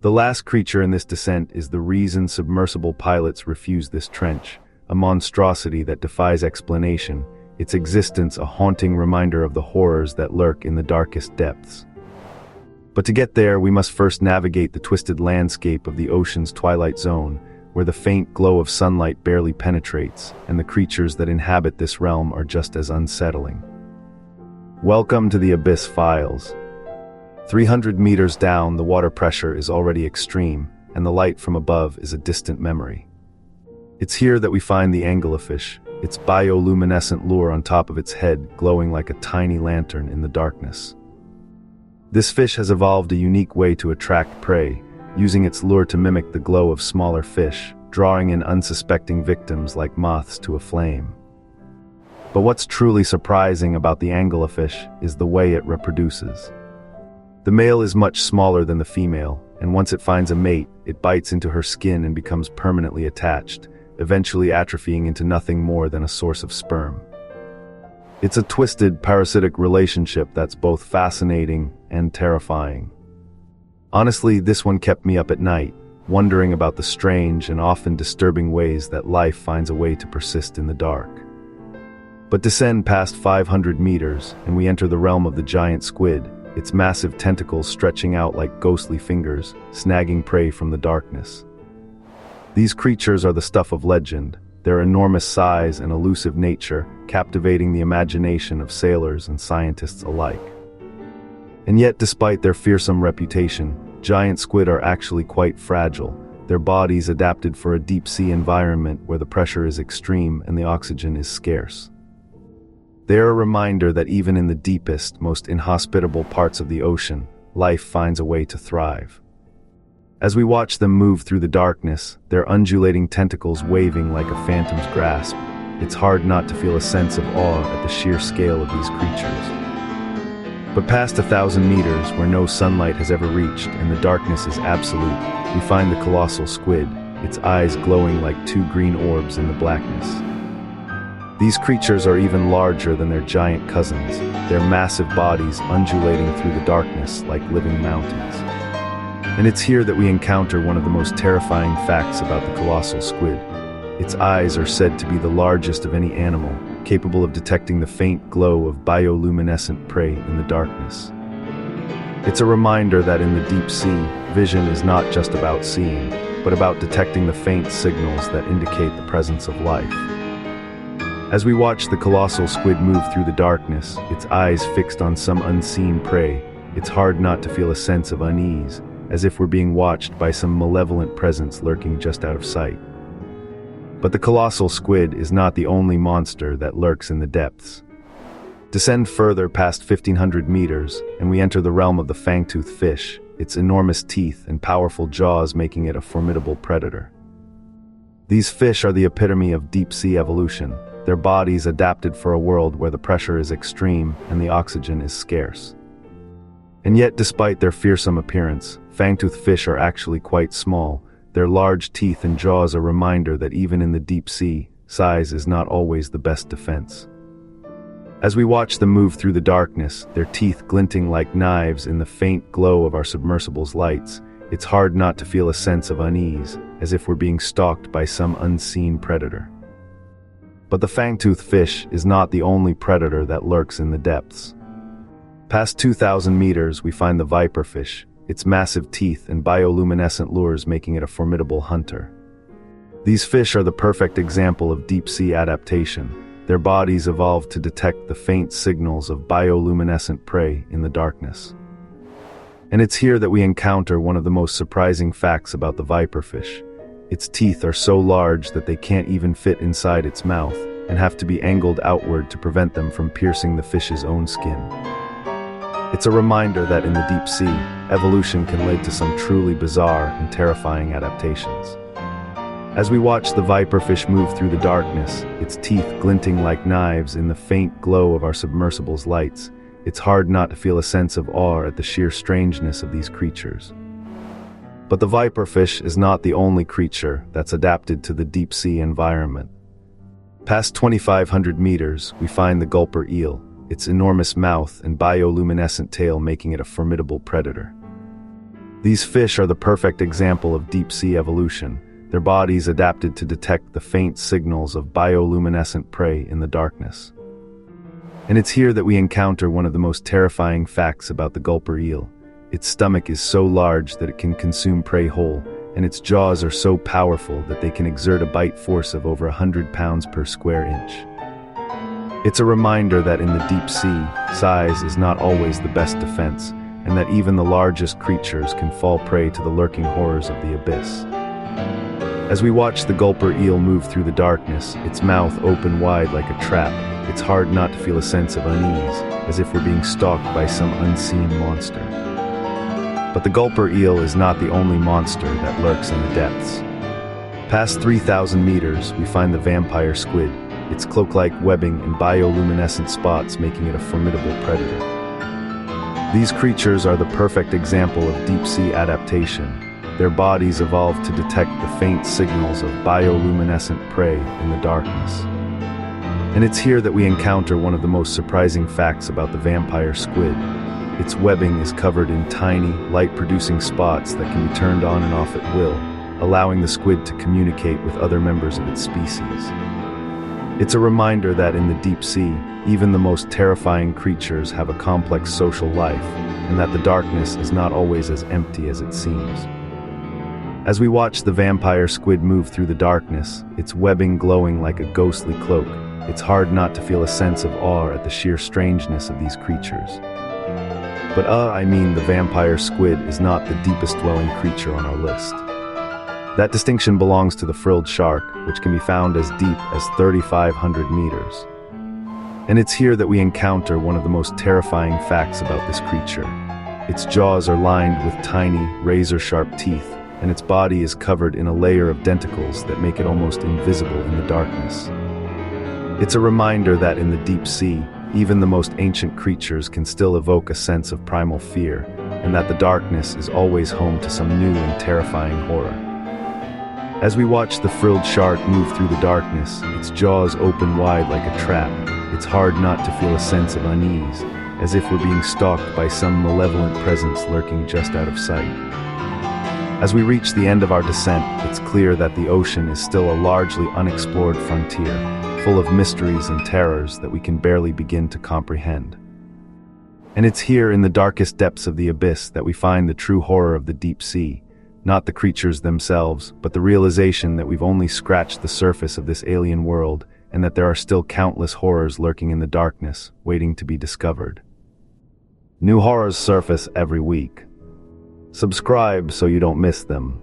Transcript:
The last creature in this descent is the reason submersible pilots refuse this trench, a monstrosity that defies explanation, its existence a haunting reminder of the horrors that lurk in the darkest depths. But to get there, we must first navigate the twisted landscape of the ocean's twilight zone, where the faint glow of sunlight barely penetrates, and the creatures that inhabit this realm are just as unsettling. Welcome to the Abyss Files. 300 meters down, the water pressure is already extreme, and the light from above is a distant memory. It's here that we find the anglerfish, its bioluminescent lure on top of its head glowing like a tiny lantern in the darkness. This fish has evolved a unique way to attract prey, using its lure to mimic the glow of smaller fish, drawing in unsuspecting victims like moths to a flame. But what's truly surprising about the anglerfish is the way it reproduces. The male is much smaller than the female, and once it finds a mate, it bites into her skin and becomes permanently attached, eventually atrophying into nothing more than a source of sperm. It's a twisted, parasitic relationship that's both fascinating and terrifying. Honestly, this one kept me up at night, wondering about the strange and often disturbing ways that life finds a way to persist in the dark. But descend past 500 meters, and we enter the realm of the giant squid, its massive tentacles stretching out like ghostly fingers, snagging prey from the darkness. These creatures are the stuff of legend, their enormous size and elusive nature captivating the imagination of sailors and scientists alike. And yet, despite their fearsome reputation, giant squid are actually quite fragile, their bodies adapted for a deep-sea environment where the pressure is extreme and the oxygen is scarce. They are a reminder that even in the deepest, most inhospitable parts of the ocean, life finds a way to thrive. As we watch them move through the darkness, their undulating tentacles waving like a phantom's grasp, it's hard not to feel a sense of awe at the sheer scale of these creatures. But past 1,000 meters, where no sunlight has ever reached and the darkness is absolute, we find the colossal squid, its eyes glowing like two green orbs in the blackness. These creatures are even larger than their giant cousins, their massive bodies undulating through the darkness like living mountains. And it's here that we encounter one of the most terrifying facts about the colossal squid. Its eyes are said to be the largest of any animal, capable of detecting the faint glow of bioluminescent prey in the darkness. It's a reminder that in the deep sea, vision is not just about seeing, but about detecting the faint signals that indicate the presence of life. As we watch the colossal squid move through the darkness, its eyes fixed on some unseen prey, it's hard not to feel a sense of unease, as if we're being watched by some malevolent presence lurking just out of sight. But the colossal squid is not the only monster that lurks in the depths. Descend further past 1,500 meters, and we enter the realm of the Fangtooth Fish, its enormous teeth and powerful jaws making it a formidable predator. These fish are the epitome of deep-sea evolution, their bodies adapted for a world where the pressure is extreme and the oxygen is scarce. And yet, despite their fearsome appearance, fangtooth fish are actually quite small. Their large teeth and jaws a reminder that even in the deep sea, size is not always the best defense. As we watch them move through the darkness, their teeth glinting like knives in the faint glow of our submersible's lights, it's hard not to feel a sense of unease, as if we're being stalked by some unseen predator. But the fangtooth fish is not the only predator that lurks in the depths. Past 2,000 meters, we find the viperfish, its massive teeth and bioluminescent lures making it a formidable hunter. These fish are the perfect example of deep-sea adaptation. Their bodies evolved to detect the faint signals of bioluminescent prey in the darkness. And it's here that we encounter one of the most surprising facts about the viperfish. Its teeth are so large that they can't even fit inside its mouth, and have to be angled outward to prevent them from piercing the fish's own skin. It's a reminder that in the deep sea, evolution can lead to some truly bizarre and terrifying adaptations. As we watch the viperfish move through the darkness, its teeth glinting like knives in the faint glow of our submersible's lights, it's hard not to feel a sense of awe at the sheer strangeness of these creatures. But the viperfish is not the only creature that's adapted to the deep-sea environment. Past 2,500 meters, we find the Gulper Eel, its enormous mouth and bioluminescent tail making it a formidable predator. These fish are the perfect example of deep-sea evolution, their bodies adapted to detect the faint signals of bioluminescent prey in the darkness. And it's here that we encounter one of the most terrifying facts about the gulper eel. Its stomach is so large that it can consume prey whole, and its jaws are so powerful that they can exert a bite force of over 100 pounds per square inch. It's a reminder that in the deep sea, size is not always the best defense, and that even the largest creatures can fall prey to the lurking horrors of the abyss. As we watch the gulper eel move through the darkness, its mouth open wide like a trap, it's hard not to feel a sense of unease, as if we're being stalked by some unseen monster. But the gulper eel is not the only monster that lurks in the depths. Past 3,000 meters, we find the vampire squid, its cloak-like webbing and bioluminescent spots making it a formidable predator. These creatures are the perfect example of deep-sea adaptation. Their bodies evolved to detect the faint signals of bioluminescent prey in the darkness. And it's here that we encounter one of the most surprising facts about the vampire squid. Its webbing is covered in tiny, light-producing spots that can be turned on and off at will, allowing the squid to communicate with other members of its species. It's a reminder that in the deep sea, even the most terrifying creatures have a complex social life, and that the darkness is not always as empty as it seems. As we watch the vampire squid move through the darkness, its webbing glowing like a ghostly cloak, it's hard not to feel a sense of awe at the sheer strangeness of these creatures. But the vampire squid is not the deepest dwelling creature on our list. That distinction belongs to the frilled shark, which can be found as deep as 3,500 meters. And it's here that we encounter one of the most terrifying facts about this creature. Its jaws are lined with tiny, razor-sharp teeth, and its body is covered in a layer of denticles that make it almost invisible in the darkness. It's a reminder that in the deep sea, even the most ancient creatures can still evoke a sense of primal fear, and that the darkness is always home to some new and terrifying horror. As we watch the frilled shark move through the darkness, its jaws open wide like a trap, it's hard not to feel a sense of unease, as if we're being stalked by some malevolent presence lurking just out of sight. As we reach the end of our descent, it's clear that the ocean is still a largely unexplored frontier, full of mysteries and terrors that we can barely begin to comprehend. And it's here in the darkest depths of the abyss that we find the true horror of the deep sea, not the creatures themselves, but the realization that we've only scratched the surface of this alien world, and that there are still countless horrors lurking in the darkness, waiting to be discovered. New horrors surface every week. Subscribe so you don't miss them.